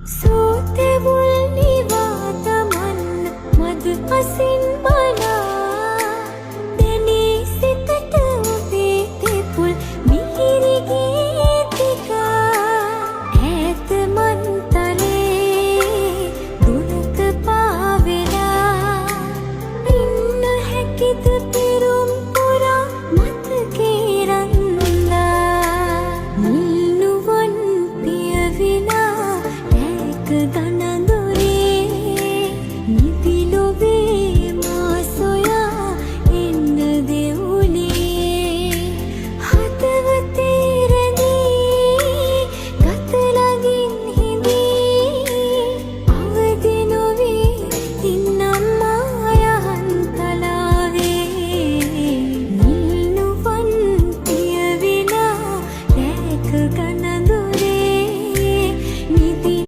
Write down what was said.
සූතෙවුල් නිවාතමන් මද අසින් බලා දැනී සිතට ඔබේ තෙපුල් මිහිරි ගීතිකා ඈත මන්තලේ දුරක පාවෙලා ඉන්න හැකිද පෙරුම් පුරා මතකේ රන්නා මුල් නුවන් පිය විනා ඈක